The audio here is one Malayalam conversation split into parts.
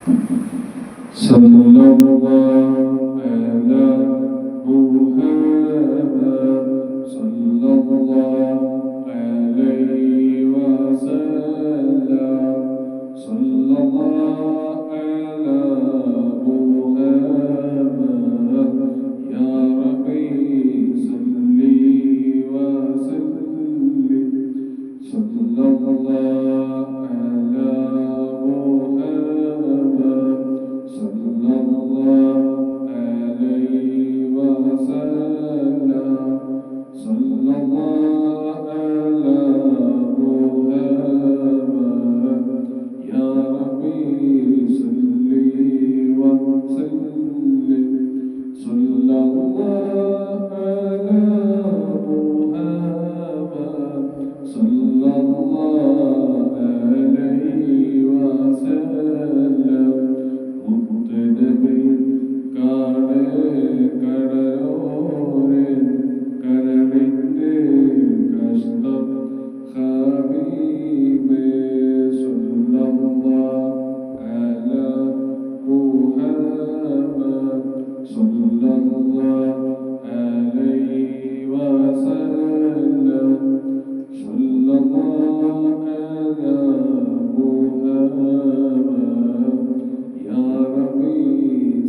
صلى الله على محمد صلى الله عليه وسلم صلى الله على محمد يا ربي صل وسلم صلى الله على محمد صلى الله عليه وسلم صلى الله على محمد يا ربي صل وسلم صلى الله على محمد صلى الله عليه وسلم മുത്തനബി കാണേ കടലോരെ കരളിൻ്റെ കഷ്ടം ഹബീബേ സല്ലല്ലാഹു അലാ മുഹമ്മദ് സല്ലല്ലാഹു അലൈഹി വസല്ലം സല്ലല്ലാഹു അലാ മുഹമ്മദ് യാ റബ്ബി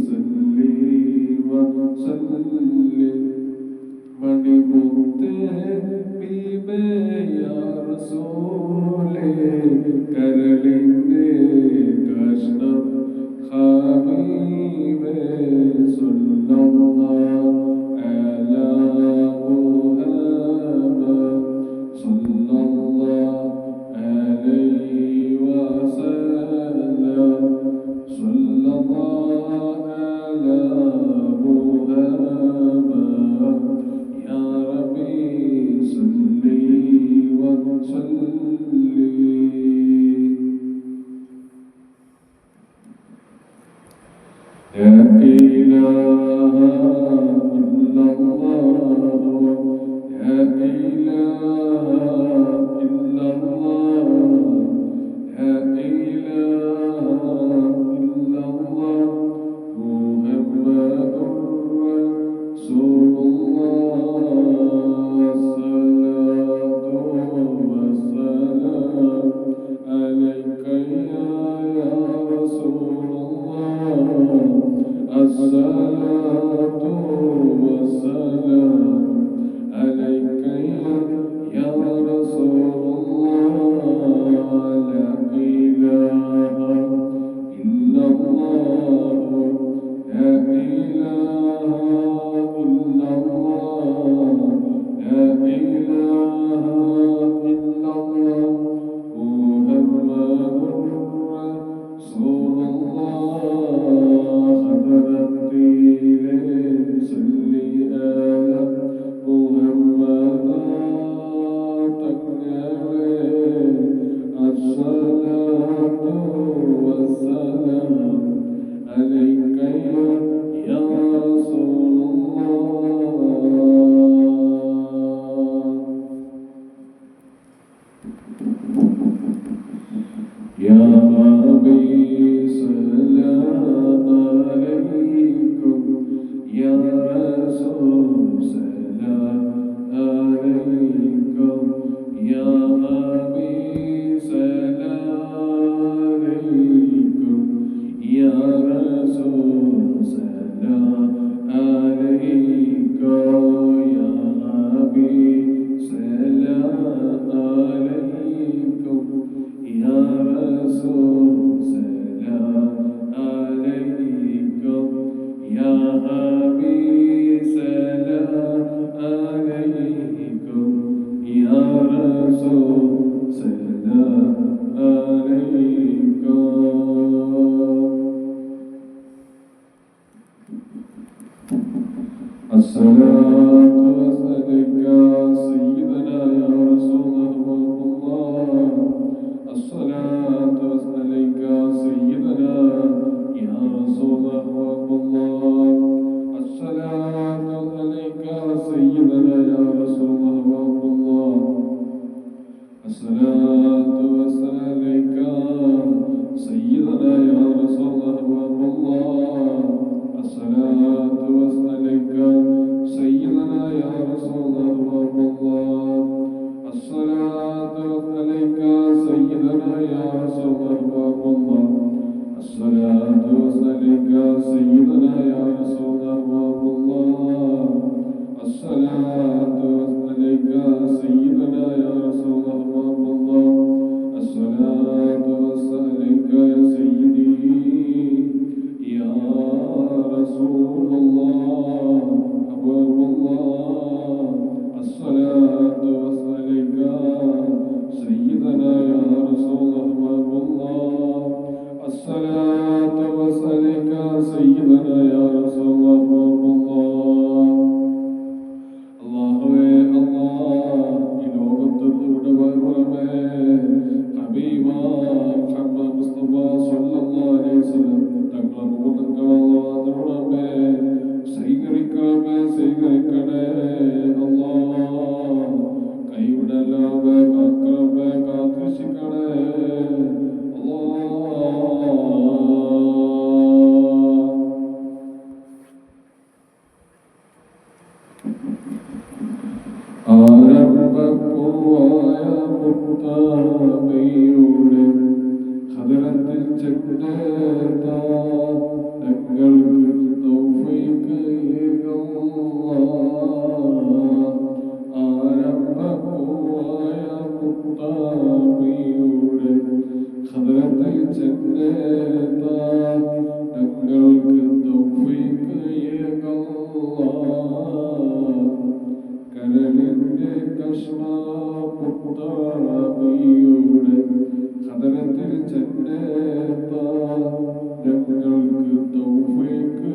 സല്ലി വസല്ലിം മണിമുത്തേ ബിബേ യാ റസൂലേ കരളിൻ്റെ കഷ്ണം ഹബീബേ സല്ലല്ലാഹു അലാ മുഹമ്മദ് സല്ലല്ലാഹു അലൈഹി വസല്ലം സല്ലല്ലാഹു അലാ മുഹമ്മദ് യാ റബ്ബി സല്ലി വസല്ലിം യാ ഇലാഹ ഇല്ലല്ലാഹ് യാ ഇലാഹ ഇല്ലല്ലാഹ് യാ ഇലാഹ ഇല്ലല്ലാഹ് മുഹമ്മദുർ റസൂലുള്ളാഹ് സ്വല്ലല്ലാഹു വസ്സലാം അലൈക യാ റസൂലുള്ളാഹ് അസ്സലാത്തു വസ്സലാം അലൈക യാ റസൂലുള്ളാഹ് ലാ ഇലാഹ ഇല്ലല്ലാഹ് ലാ ഇലാഹ ഇല്ലല്ലാഹ് ലാ ഇലാഹ ഇല്ലല്ലാഹ് മുഹമ്മദുർ റസൂലുള്ളാഹ് ഹദറത്തിലെ സല്ലി അലാ മുഹമ്മദ് തങ്ങളെ അസ്സലാത്തു വസ്സലാം അലൈക യാ റസൂലുള്ളാഹ് യാ റബ്ബി സലാം അലൈക്കും യാ റസൂൽ സലാം അലൈക്കും യാ ഹബീബ് സലാം അലൈക്കും യാ റസൂൽ സലാം അലൈക്കും യാ ഹബീബ് സലാം അലൈക്കും യാ റസൂൽ സലാം അലൈക്കും യാ ഹബീബ് സലാം അലൈക്കും യാ റസൂൽ സലാം അലൈക്കും الصلاة والسلام سيدنا يا رسول الله الصلاة والسلام سيدنا يا رسول الله الصلاة والسلام سيدنا يا رسول الله الصلاة والسلام سيدنا يا رسول الصلاة والسلام على سيدنا يا رسول الله. الصلاة والسلام على سيدنا يا رسول الله. الصلاة والسلام على سيدي يا رسول الله حبيب الله. الصلاة والسلام على سيدنا يا رسول الله. الصلاة والسلام على سيدنا يا رسول الله. അല്ലാഹുവേ അല്ലാഹ് ഈ ലോകത്തുനിന്ന് വിടവാങ്ങണമേ. ഹബീബായ മുഹമ്മദ് മുസ്തഫ സ്വല്ലല്ലാഹു അലൈഹി വസല്ലം തങ്ങളുടെ മുഖത്ത് അല്ലാഹുവേ സ്വീകരിക്കണമേ, സ്വീകരിക്കണേ അല്ലാഹ്. കൈവിടലാമേ, കാക്കണമേ, കാത്തുരക്ഷിക്കണേ അല്ലാഹ്. ആരംഭപ്പൂവായ മുത്താബിയുടെ ഹദറത്തിൽ ചെന്നെത്താ ഞങ്ങൾക്ക് തൗഫീഖ് ആരംഭപ്പൂവായ മുത്താബിയുടെ ഹദറത്തിൽ ചെന്നെത്താ ഞങ്ങൾക്ക് തൗഫീഖ് കരളിന്റെ കഷ്ണമുത്താബിയുടെ ഹദറത്തിൽ ചെന്നെത്താ ഞങ്ങൾക്ക് തൗഫീഖ്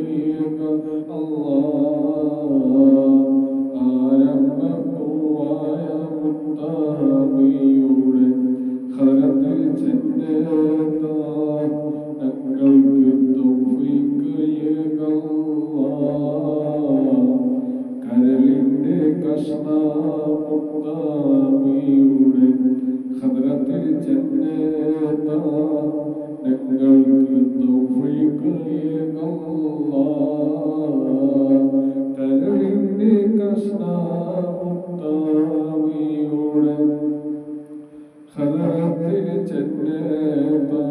അല്ലാഹ്. ആരംഭപ്പൂവായ മുത്താബിയുടെ ഹദറത്തിൽ ചെന്നെത്താ ഞങ്ങൾക്ക് തൗഫീഖ് അല്ലാഹ്. കരളിന്റെ കഷ്ണമുത്താബിയുടെ ഹദറത്തിൽ ചെന്നെത്താ ഞങ്ങൾക്ക് തൗഫീഖ് അല്ലാഹ്. കരളിന്റെ കഷ്ണമുത്താബിയുടെ ഹദറത്തിൽ ചെന്നെത്താ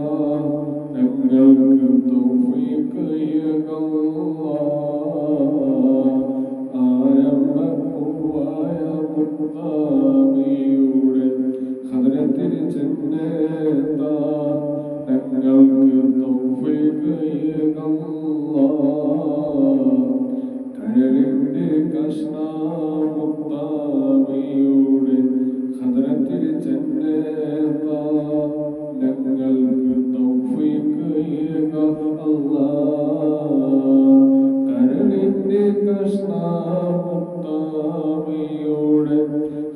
ഞങ്ങൾക്ക് തൗഫീഖ് അല്ലാഹ്. ആരംഭപ്പൂവായ മുത്താബിയുടെ ഹദറത്തിൽ ചെന്നെത്താ ഞങ്ങൾക്ക് തൗഫീഖ് അല്ലാഹ്. കരളിന്റെ കഷ്ണമുത്താബിയുടെ ഹദറത്തിൽ ചെന്നെത്താ ഞങ്ങൾക്ക് തൗഫീഖ് അല്ലാഹ്. കരളിന്റെ കഷ്ണമുത്താബിയുടെ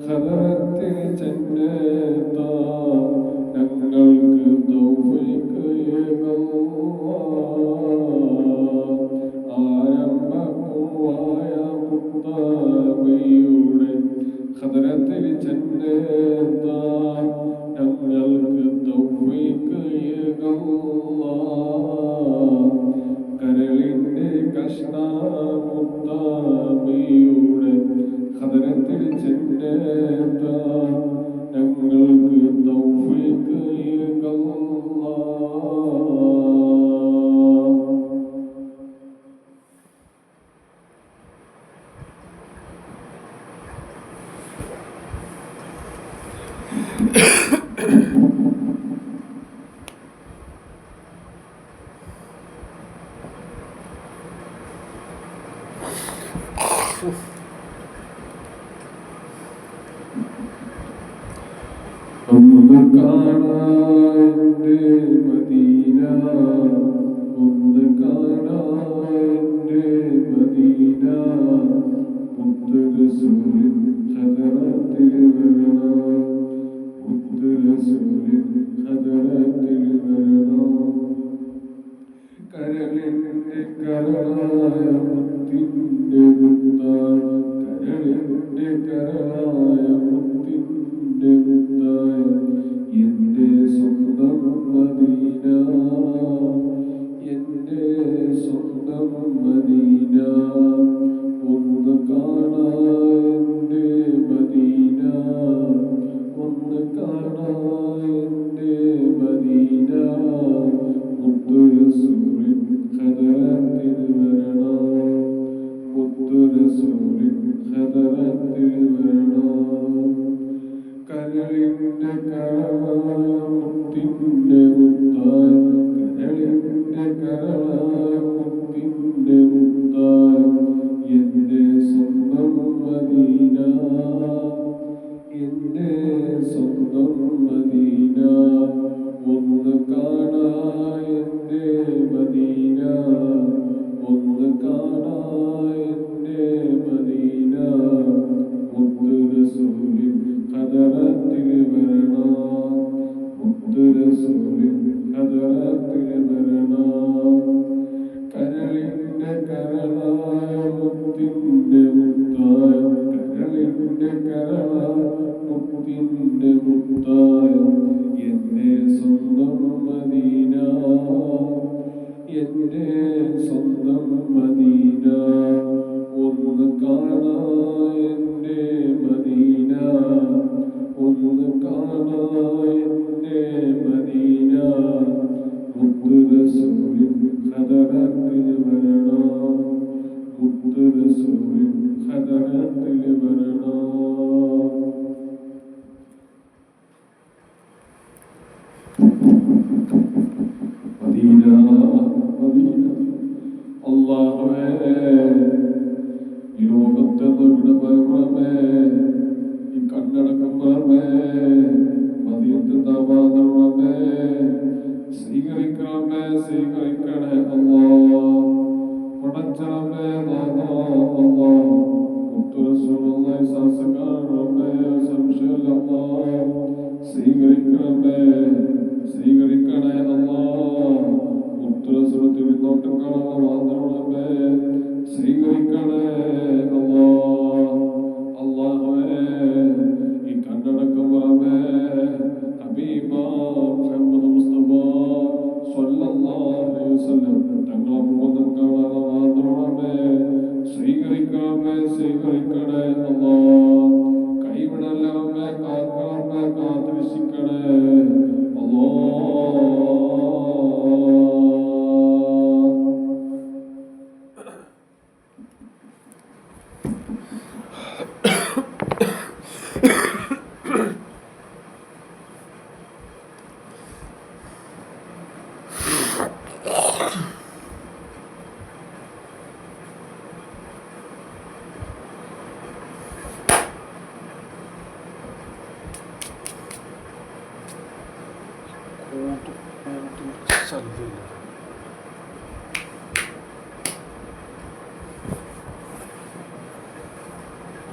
ഹദറത്തിൽ ചെന്നെത്താ ഞങ്ങൾക്ക് തൗഫീഖ് അല്ലാഹ്. ആരംഭപ്പൂവായ മുത്താബിയുടെ ഹദറത്തിൽ ചെന്നെത്താ ഞങ്ങൾക്ക് തൗഫീഖ് അല്ലാഹ്. കരളിന്റെ കഷ്ണമുത്താബിയുടെ ഹദറത്തിൽ ചെന്നെത്താ ഞങ്ങൾക്ക് തൗഫീഖ് അല്ലാഹ്. ഒന്ന് കാണാൻ്റെ മദീന, ഒന്ന് കാണാൻ്റെ മദീന, മുത്ത് റസൂലിൻ ഹദറത്തിൽ വരണം, മുത്ത് റസൂലിൻ ഹദറത്തിൽ വരണം. കരളിൻ്റെ കരളായ മുത്തിൻ്റെ മുത്തായ, കരളിൻ്റെ കരളായ മുത്തിൻ്റെ മുത്തായ എൻ്റെ സ്വന്തം മദീന, എൻ്റെ സ്വന്തം മദീന. ഒന്ന് കാണാൻ്റെ മദീന, ഒന്ന് കാണാൻ്റെ മദീന, മുത്ത് കരളായ മുത്തിന്റെ മുത്തായ എന്റെ സ്വന്തം മദീന, എന്റെ സ്വന്തം മദീന, ഒന്ന് കാണാൻ എന്റെ മദീന, ഒന്ന് കാണാൻ എന്റെ മദീന, മുത്ത് റസൂലിൻ ഖദറത്തിൽ വരണം, മുത്ത് റസൂലിൻ ഖദറത്തിൽ വരണം. കരളിന്റെ കരളായ മുത്തിന്റെ മുത്തായ, കരളിന്റെ കരളായ മുത്തിന്റെ മുത്തായ എന്റെ സ്വന്തം മദീന, എന്റെ സ്വന്തം മദീന, ഒന്ന് കാണാൻ എന്റെ മദീന, ഒന്ന് കാണാൻ എന്റെ മദീന, മുത്ത് റസൂലിൻ ഖദറത്തിൽ വരണം, മുത്ത് റസൂലിൻ ഖദറത്തിൽ വരണം. മദീന മദീന അല്ലാഹുവേ, ഈ ലോകത്തെ വിടപറമേ, ഈ കണ്ണടക്കുമ്പറമേ, മദീനത്തെ ദാവാദറമേ, സ്വീകരിക്കണമേ, സ്വീകരിക്കണേ അല്ലാഹ്, പടച്ചണമേ നാഥാ അല്ലാഹ്, മുത്ത് റസൂലുള്ളാഹി സാസകാണമേ, സംശയമില്ല അല്ലാഹ്, സ്വീകരിക്കണമേ, സ്വീകരിക്കണേ അല്ലാഹ്, മുത്ത് റസൂലുള്ളാഹി തിരുനോട്ടം കാണാൻ വാദണമേ, സ്വീകരിക്കണേ അല്ലാഹ്. അല്ലാഹുവേ, ഈ കണ്ണടക്കം പറമേ ഹബീബ മുഹമ്മദ് മുസ്തഫ സ്വല്ലല്ലാഹു അലൈഹി വസല്ലം തങ്ങളെ മുഖം കാണാൻ വാദണമേ, സ്വീകരിക്കണമേ, സ്വീകരിക്കണേ അല്ലാഹ്, കൈവിടലമേ, കാക്കണമേ, കാത്തിരക്ഷിക്കണേ അല്ലാഹ്.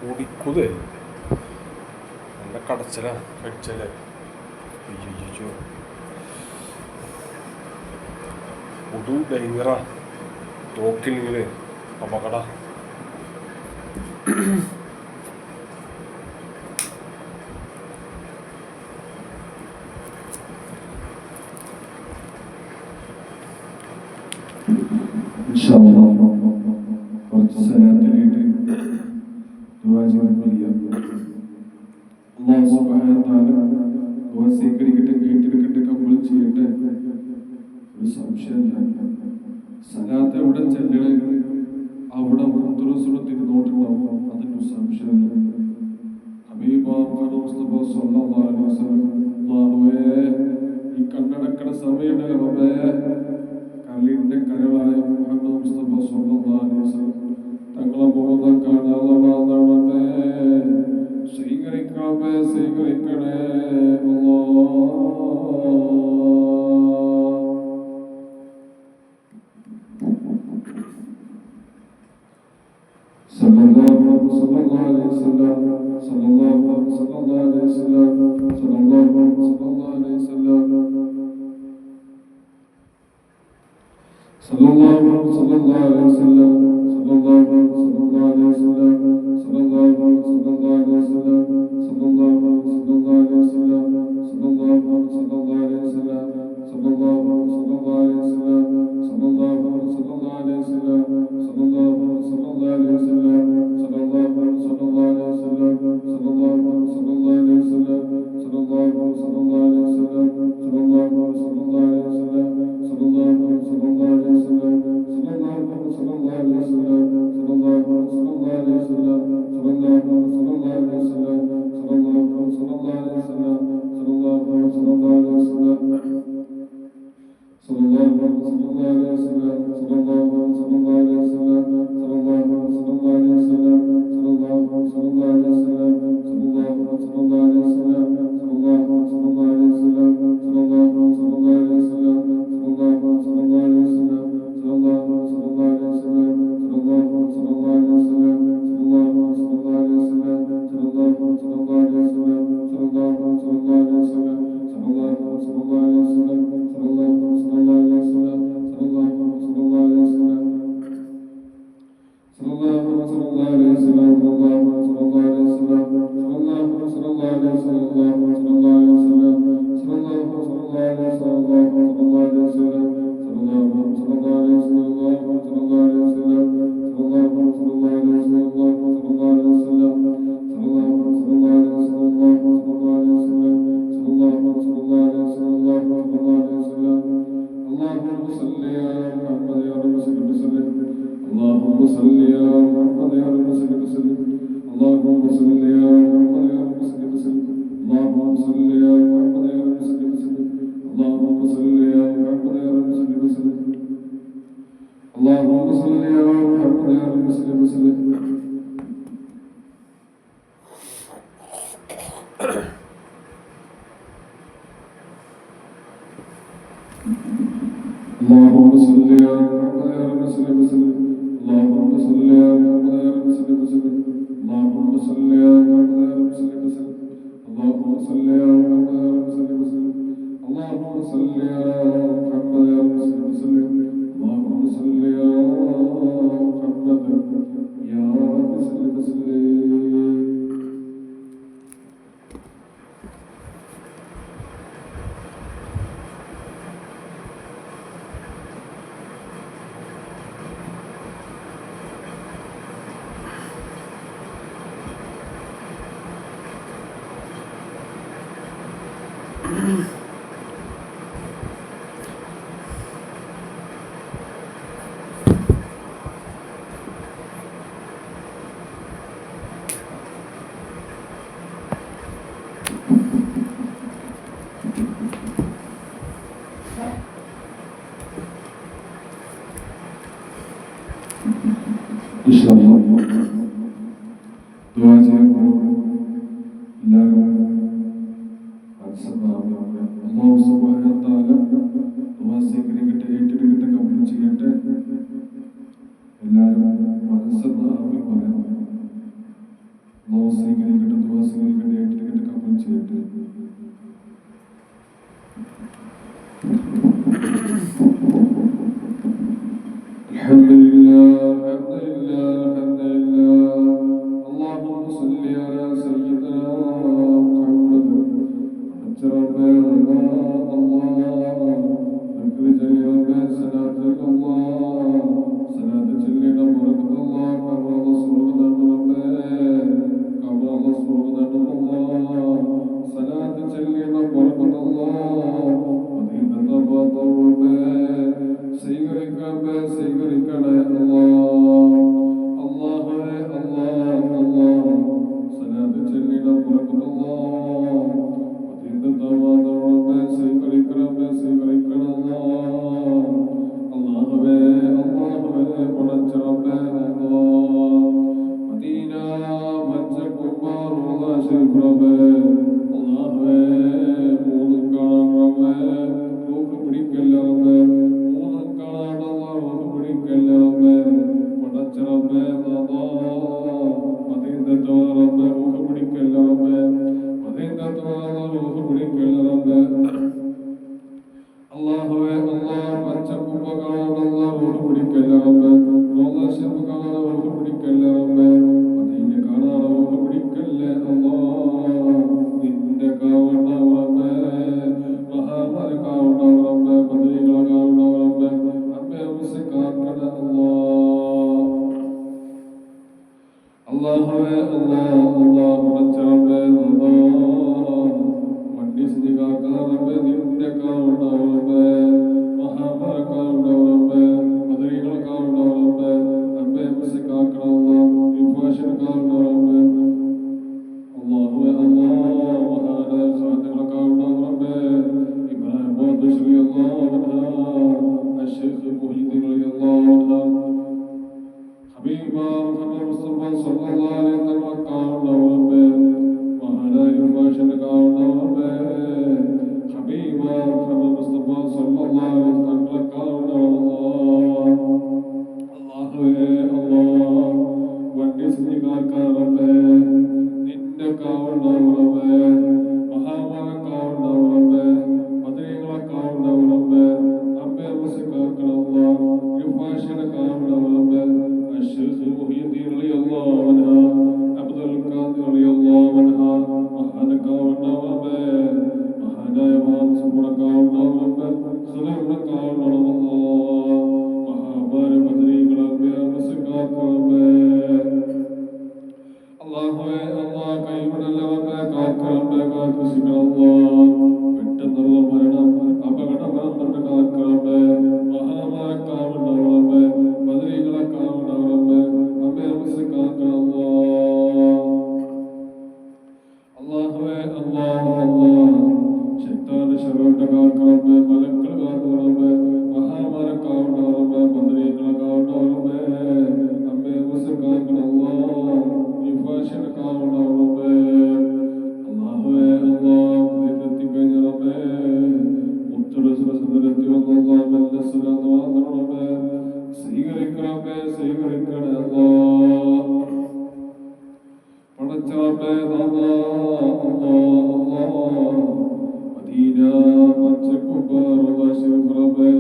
കുടിക്കുതേ നല്ല കടച്ചലാ കടിച്ചല്ലേ. അയ്യോ ഉടു ഡേഞ്ചറാ, നോക്കില്ലെങ്കിൽ അപകട. കുറച്ച് സ്ഥലത്തിലേക്ക് ദുആ ചെയ്യാൻ അല്ലാഹു സുബ്ഹാനഹു വ തആല ദുആ സ്വീകരിക്കട്ടെ, കേട്ടിരിക്കട്ടെ, കബൂൽ ചെയ്യട്ടെ. ഒരു സംശയമില്ല, സലാത്ത് എവിടെ ചെല്ലണേ അവിടെ മുത്ത് റസൂലുള്ളാഹി തിരുനോട്ടുണ്ടാവും, അതിനൊരു സംശയമില്ല. ഹബീബ മുഹമ്മദ് മുസ്തഫ സ്വല്ലല്ലാഹു അലൈഹി വസല്ലം അല്ലാഹുവേ, ഈ കണ്ണടക്കണ സമയമുണ്ടല്ലോ റബ്ബേ, കരളിന്റെ കരളായ മുഹമ്മദ് മുസ്തഫ സ്വല്ലല്ലാഹു അലൈഹി വസല്ലം തങ്ങളെ മുഖം കാണാതെ വാദണമേ, സ്വീകരിക്കണമേ, സ്വീകരിക്കണേ അല്ലാഹ്. സല്ലല്ലാഹു അലൈഹി വസല്ലം, സല്ലല്ലാഹു അലൈഹി വസല്ലം, സല്ലല്ലാഹു അലൈഹി വസല്ലം, സല്ലല്ലാഹു അലൈഹി വസല്ലം, സല്ലല്ലാഹു അലൈഹി വസല്ലം, സല്ലല്ലാഹു അലൈഹി വസല്ലം, സല്ലല്ലാഹു അലൈഹി വസല്ലം, സല്ലല്ലാഹു അലൈഹി വസല്ലം, സല്ലല്ലാഹു അലൈഹി വസല്ലം, സല്ലല്ലാഹു അലൈഹി വസല്ലം, സല്ലല്ലാഹു അലൈഹി വസല്ലം, സല്ലല്ലാഹു അലൈഹി വസല്ലം, സല്ലല്ലാഹു അലൈഹി വസല്ലം, സല്ലല്ലാഹു അലൈഹി വസല്ലം, സല്ലല്ലാഹു അലൈഹി വസല്ലം, സല്ലല്ലാഹു അലൈഹി വസല്ലം, സല്ലല്ലാഹു അലൈഹി വസല്ലം, സല്ലല്ലാഹു الشيخ الله عنها حبيبا محمد مصطفى صلى الله عليه وسلم കാവണം റബ്ബേ മഹാനായ ഭാഷയുടെ കാവണം റബ്ബേ حبيبا محمد مصطفى صلى الله عليه وسلم കാവണം അല്ലാഹുവേ അല്ലാഹ് വണ്ടി സ്നേഹിക്കാൻ റബ്ബേ നിന്റെ കാവണം റബ്ബേ മഹാമാന കാവണം റബ്ബേ മദീനകളെ കാവണം റബ്ബേ അബ്ബേ മുസ്ലിമാക്കൾ അല്ലാഹ് യുഫാഷിയുടെ കാവണം റബ്ബേ അശ്ശൈഖ് മുഹിയുദ്ദീൻ റളിയല്ലാഹു അൻഹു അബ്ദുൽ ഖാദിർ റളിയല്ലാഹു അൻഹു മഹാന കാവണം റബ്ബേ മഹാനായ മാൻസുബുടെ കാവണം റബ്ബേ ഖലീലുടെ കാവണം അല്ലാഹ് മഹാമാന മദീനകളെ അബ്ബേ മുസ്ലിമാക്കൾ റബ്ബേ അല്ലാഹുവേ അല്ലാഹ് കൈവിടല്ലവരെ കാക്കറബ്ബേ കാത്തുസിക്കണല്ലാഹ് പെട്ടെന്നുള്ള മരണം അപകടമരണം തൊട്ട് കാക്കറബ്ബേ മഹാമാരെ കാവണറബ്ബേ ബദരീകളെ കാവണറബ്ബേ അമ്മേ മുസ്ലിം കാക്കണല്ലാഹ് അല്ലാഹുവേ അല്ലാഹ് അല്ലാഹ് ശൈത്താന്റെ ശറോട്ട് കാക്കറബ്ബേ മലക്കൾ കാക്കറബ്ബേ മഹാമാരെ കാവണറബ്ബേ ബദരീകളെ കാവണറബ്ബേ അമ്മേ മുസ്ലിം കാക്കണല്ലാഹ് യുഫാഷിയുടെ കാവണറബ്ബേ അല്ലാഹുവേ അല്ലാഹ് ദൈവത്തിക്കഞ്ഞ റബ്ബേ മുത്തറസുര സദരത്തി വന്നല്ലാഹ് മെല്ലെ സലാത്ത് വാങ്ങണറബ്ബേ സ്വീകരിക്കണമേ സ്വീകരിക്കണേ അല്ലാഹ് പടച്ച റബ്ബേ അല്ലാഹ് അല്ലാഹ് മദീന മച്ചക്കുബാറുള്ള ശിഫ് റബ്ബേ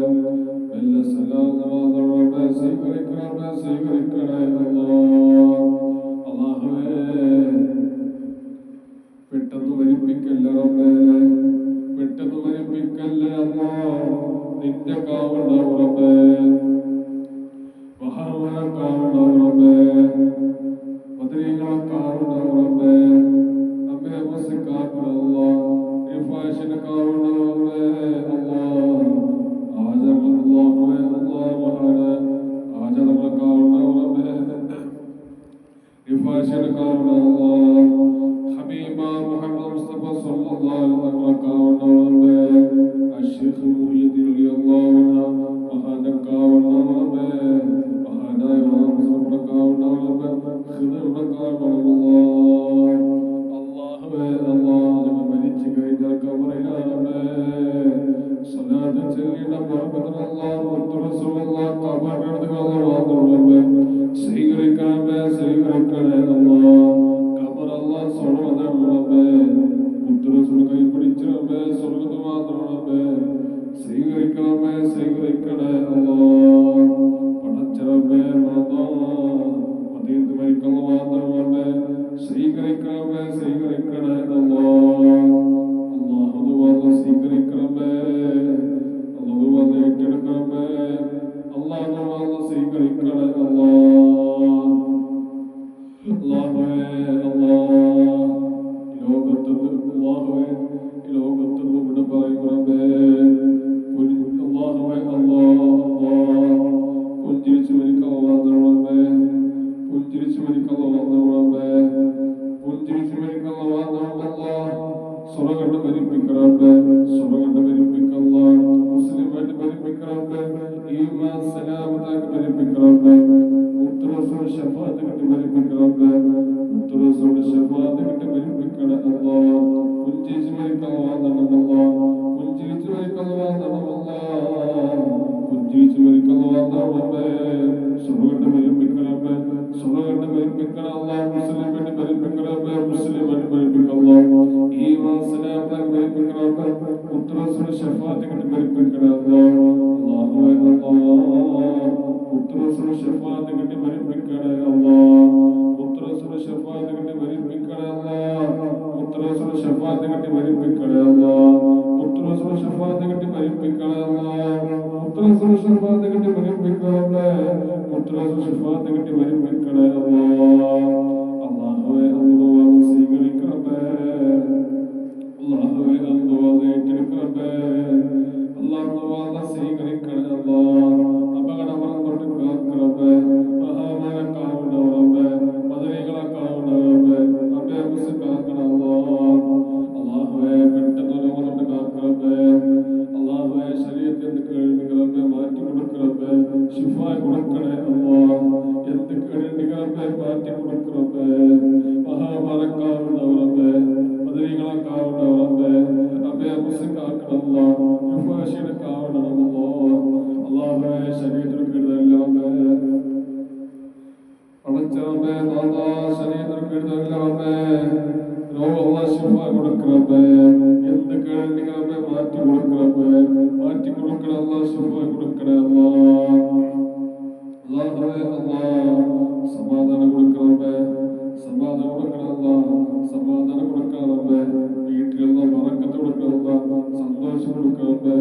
മെല്ലെ സലാത്ത് വാങ്ങണറബ്ബേ സ്വീകരിക്കണമേ സ്വീകരിക്കണേ അല്ലാഹ് അല്ലാഹുവേ പെട്ടെന്ന് മരിപ്പിക്കല്ല റബ്ബേ പെട്ടെന്ന് മരിപ്പിക്കല്ല അല്ലാഹ് നിന്റെ കാവണം റബ്ബേ മഹാമാന കാവണം റബ്ബേ മദീനകളെ കാവണം റബ്ബേ അമ്മേ മുസ്ലിക്കാക്കണം അല്ലാഹ് യുഫാഷിനെ കാവണം റബ്ബേ അല്ലാഹ് ആജം അല്ലാഹുവേ അല്ലാഹ് മഹാന ആജങ്ങളെ കാവണം റബ്ബേ യുഫാഷിനെ കാവണം അല്ലാഹ് حبيبا محمد مصطفى صلى الله عليه وسلم കാവണം റബ്ബേ അശ്ശൈഖ് മുഹിയുദ്ദീൻ റളിയല്ലാഹു അൻഹു മഹാന കാവണം റബ്ബേ മഹാനായ മാൻസുബുടെ കാവണം റബ്ബേ ഖിദറുടെ കാവണം അല്ലാഹുവേ അല്ലാഹ് നമ്മൾ മരിച്ചു കഴിഞ്ഞാൽ ഖബറിലാണ് റബ്ബേ സ്വലാത്ത് ചൊല്ലിന ബർക്കത്ത് അല്ലാഹ് മുത്തു റസൂലുള്ളാഹ് ഖബറിനടുത്ത് അല്ലാഹ് റബ്ബേ സ്വീകരിക്കണമേ സ്വീകരിക്കണേ അല്ലാഹ് അല്ലാഹ് സ്വർഗ്ഗം റബ്ബേ മുത്തുറസൂൽ കൈ പിടിച്ച് റബ്ബേ സ്വർഗ്ഗത്തിൽ മാത്രം റബ്ബേ സ്വീകരിക്കണമേ സ്വീകരിക്കണേ അല്ലാഹ് പടച്ച റബ്ബേ മദീനത്ത് മരിക്കുന്ന മാത്രം റബ്ബേ സ്വീകരിക്കണമേ സ്വീകരിക്കണേ അല്ലാഹ് അല്ലാഹു ദുആ സ്വീകരിക്കണമേ അല്ലാഹു ദുആ ഏറ്റെടുക്കണമേ അല്ലാഹു ദുആ സ്വീകരിക്കണേ അല്ലാഹ് അല്ലാഹുവേ അല്ലാഹ് ലോകത്തുനിന്ന് ഇവിടെ പറയും റബ്ബേ അല്ലാഹുവേ അല്ലാഹ് പുഞ്ചിരിച്ച് മരിക്കാൻ റബ്ബേ പുഞ്ചിരിച്ച് മരിക്കാൻ റബ്ബേ പുഞ്ചിരിച്ച് മരിക്കാൻ അല്ലാഹ് സ്വർഗ്ഗം മരിപ്പിക്കറബ്ബേ സ്വർഗ്ഗം മരിപ്പിക്കല്ലാ മുസ്ലിമായിട്ട് മരിപ്പിക്കറബ്ബേ ഈമാൻ സലാമത്താക്കി മരിപ്പിക്കറബ്ബേ മുത്തറസൂൽ ശഫാഅത്ത് കിട്ടി മരിപ്പിക്കറബ്ബേ മുത്തറസൂൽ ശഫാഅത്ത് കിട്ടി മരിപ്പിക്കണേ അല്ലാഹ് പുഞ്ചിരിച്ച് മരിക്കാൻ അല്ലാഹ് പുഞ്ചിരിച്ച് മരിക്കാൻ അല്ലാഹ് പുഞ്ചിരിച്ച് മരിക്കാൻ റബ്ബേ സ്വർഗ്ഗം മരിപ്പിക്കറബ്ബേ സ്വർഗ്ഗം മരിപ്പിക്കണേ അല്ലാഹ് മുസ്ലിമായിട്ട് മരിപ്പിക്കറബ്ബേ മുസ്ലിമായിട്ട് മരിപ്പിക്കല്ലാ ഈമാൻ സലാമത്താക്കി മരിപ്പിക്കറബ്ബേ മുത്തറസൂൽ ശഫാഅത്ത് കിട്ടി മരിപ്പിക്കണേ അല്ലാഹുവേ അല്ലാഹ് മുത്തറസൂൽ ശഫാഅത്ത് കിട്ടി മരിപ്പിക്കണേ അല്ലാഹ് മുത്തറസൂൽ ശഫാഅത്ത് കിട്ടി മരിപ്പിക്കണേ അല്ലാഹ് മുത്തറസൂൽ ശഫാഅത്ത് കിട്ടി മരിപ്പിക്കണേ അല്ലാഹ് മുത്തറസൂൽ ശഫാഅത്ത് കിട്ടി മരിപ്പിക്കണേ അല്ലാഹ് മുത്തറസൂൽ ശഫാഅത്ത് കിട്ടി മരിപ്പിക്കണേ മുത്തറസൂൽ ശഫാഅത്ത് കിട്ടി മരിപ്പിക്കണേ അല്ലാഹ് അല്ലാഹുവേ അല്ലാഹു സ്വീകരിക്കണമേ അല്ലാഹുവേ അല്ലാഹു ഏറ്റെടുക്കണമേ അല്ലാഹു സ്വീകരിക്കണേ അല്ലാഹ് അപകടം തൊട്ട് കാക്കണമേ മഹാമാന കാവണമേ മദരീകളെ കാവണമേ അമ്മേ മുസ്ലിം കാക്കണം അല്ലാഹുവേ പെട്ടെന്ന് ലോകം തൊട്ട് കാക്കണമേ അല്ലാഹുവേ ശരീരത്തിൽ നിന്ന് കേൾവികളെ മാറ്റി കൊടുക്കണമേ ശിഫ കൊടുക്കണേ അല്ലാഹ്. എന്ത് കേടുണ്ടെങ്കിലൊക്കെ മാറ്റി കൊടുക്കണേ. മഹാമരക്കാവുന്നവരൊക്കെ ബദരീകളൊക്കാവുന്നവരൊക്കെ അബേ മുസ്ലിക്കാക്കണമല്ല യുഫാശിടക്കാവണമല്ലോ. അല്ലാഹുവേ ശരീരത്തിൽ കിടതല്ലറബേ അടച്ചറബേ നാഥാ ശരീരത്തിൽ കിടതല്ലറബേ രോഗമുള്ള ശിഫ കൊടുക്കണമേ. എന്ത് കേടുണ്ടെങ്കിലൊക്കെ മാറ്റി കൊടുക്കണമേ. മാറ്റി കൊടുക്കണമല്ല ശിഫ കൊടുക്കണേ അല്ലാഹ്. അല്ലാഹുവേ അല്ലാഹ് സമാധാനം കൊടുക്കണമേ. സമാധാനം കൊടുക്കണമല്ല. സമാധാനം കൊടുക്കണമേ. വീട്ടിലുള്ള ബറക്കത്ത് കൊടുക്കണമേ. സന്തോഷം കൊടുക്കണമേ.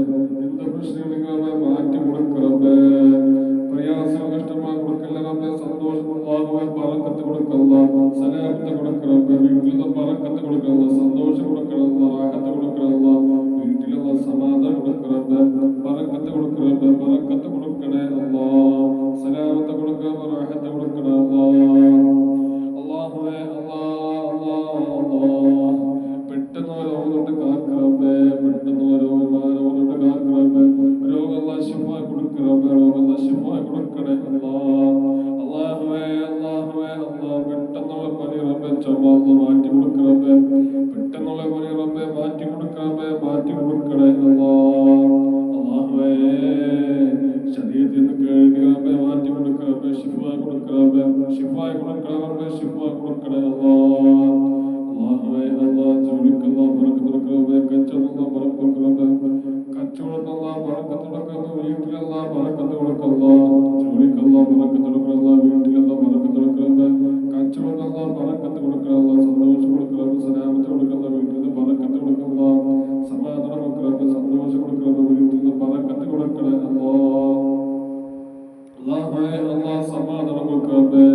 എന്ത് പ്രശ്നങ്ങളെ മാറ്റി കൊടുക്കണമേ. പ്രയാസം കഷ്ടമായി കൊടുക്കല്ലേ. സന്തോഷം അല്ലാഹുവേ ബറക്കത്ത് കൊടുക്കല്ല. സലാമത്ത് കൊടുക്കണമേ. വീട്ടിലുള്ള ബറക്കത്ത് കൊടുക്കണമേ. സന്തോഷം കൊടുക്കണമേ. റാഹത്ത് കൊടുക്കണമേ. വീട്ടിലുള്ള സമാധാനം കൊടുക്കണമേ. ബറക്കത്ത് കൊടുക്കണമേ. ബറക്കത്ത് കൊടുക്കണേ അല്ലാഹ്. സലാമത്ത് കൊടുക്കണമേ. റാഹത്ത് കൊടുക്കണമേ അല്ലാഹുവേ അല്ലാഹ്. പെട്ടെന്ന് രോഗത്തോട്ട് കാക്കണമേ. പെട്ടെന്ന് രോഗത്തോട്ട് കാക്കണമേ. രോഗമുള്ള ശിഫ കൊടുക്കണമേ. രോഗമുള്ള ശിഫ കൊടുക്കണേ അല്ലാഹ്. അല്ലാഹുവേ അല്ലാഹുവേ അല്ലാഹ് പെട്ടെന്നുള്ള പനി റബ്ബേ ചുമ മാറ്റി കൊടുക്കണമേ. പെട്ടെന്നുള്ള പനി റബ്ബേ മാറ്റി കൊടുക്കണമേ. മാറ്റി കൊടുക്കണേ അല്ലാഹ്. അല്ലാഹുവേ ശരീരത്തിൽ നിന്ന് കേൾക്കണമേ. മാറ്റി കൊടുക്കണമേ. ശിഫ കൊടുക്കണമേ. ശിഫ കൊടുക്കണമേ. ശിഫ കൊടുക്കണേ അല്ലാഹ്. അല്ലാഹുവേ അല്ലാഹ് ജോലിക്കുള്ള ബറക്കത്ത് കൊടുക്കണമേ. കച്ചവടമുള്ള ബറക്കത്ത് കൊടുക്കണമേ. കച്ചവടമുള്ള ബറക്കത്ത് കൊടുക്കണമേ. വീട്ടിലുള്ള ബറക്കത്ത് കൊടുക്കണമേ. ജോലിക്കുള്ള ബറക്കത്ത് കൊടുക്കണമേ. വീട്ടിലുള്ള ബറക്കത്ത് കൊടുക്കണമേ. കച്ചവടമുള്ള ബറക്കത്ത് കൊടുക്കണമേ. സന്തോഷം കൊടുക്കണമേ. സലാമത്ത് കൊടുക്കണമേ. വീട്ടിൽ ബറക്കത്ത് കൊടുക്കണമേ. സമാധാനം കൊടുക്കണമേ. സന്തോഷം കൊടുക്കണമേ. വീട്ടിൽ ബറക്കത്ത് കൊടുക്കണേ അല്ലാഹ്. അല്ലാഹുവേ അല്ലാഹ് സമാധാനം കൊടുക്കണമേ.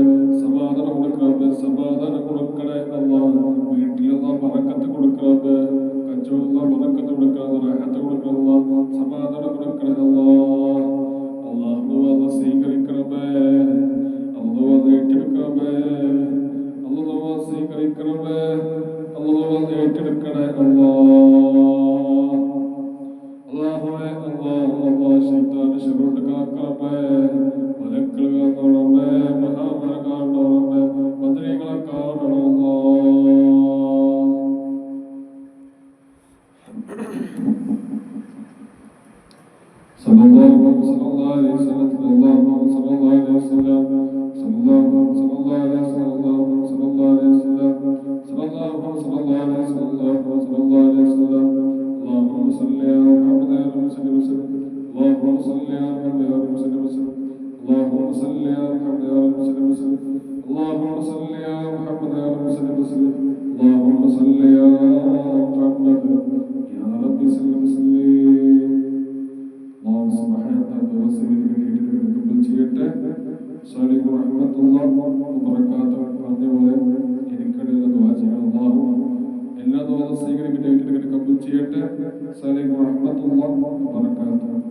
സമാധാനം കൊടുക്കണമേ. സമാധാനം കൊടുക്കണേ അല്ലാഹ്. വീട്ടിലുള്ള ബറക്കത്ത് കൊടുക്കണമേ. കച്ചവടമുള്ള ബറക്കത്ത് കൊടുക്കണമേ. റാഹത്ത് കൊടുക്കണമേ. സമാധാനം കൊടുക്കണേ അല്ലാഹ്. അല്ലാഹു അത് സ്വീകരിക്കണമേ. അല്ലാഹു അത് ഏറ്റെടുക്കണമേ. അല്ലാഹു അത് സ്വീകരിക്കണമേ. അല്ലാഹു അത് ഏറ്റെടുക്കണേ അല്ലാഹ്. അല്ലാഹുവേ അല്ലാഹ് അല്ലാഹ് ശൈത്താനെ ശിറോട്ട് കാക്കണമേ. മലക്കുകൾ കാണണമേ. മഹാമല കാണണമേ. ബദരീകളെ കാണണമേ. സല്ലല്ലാഹു അലൈഹി വസല്ലം സല്ലല്ലാഹു അലൈഹി വസല്ലം സല്ലല്ലാഹു അലൈഹി വസല്ലം اللهم صل على محمد يا رب صل وسلم. اللهم صل على محمد يا رب صل وسلم. اللهم صل على محمد يا رب صل وسلم. اللهم صل على محمد يا رب صل وسلم. اللهم صل على محمد يا رب صل وسلم. اللهم سبحانه وتعالى അസ്സലാമു റഹ്മത്തുള്ളാഹി വബറകാതുഹു പറഞ്ഞപോലെ എനിക്കിടയിൽ ദുആ ചെയ്യണം. അല്ലാഹു എല്ലാ ദുആ സ്വീകരിക്കട്ടെ. ഏറ്റെടുക്കട്ടെ. കബൂൽ ചെയ്യട്ടെ. അസ്സലാമു റഹ്മത്തുള്ളാഹി വബറകാതുഹു.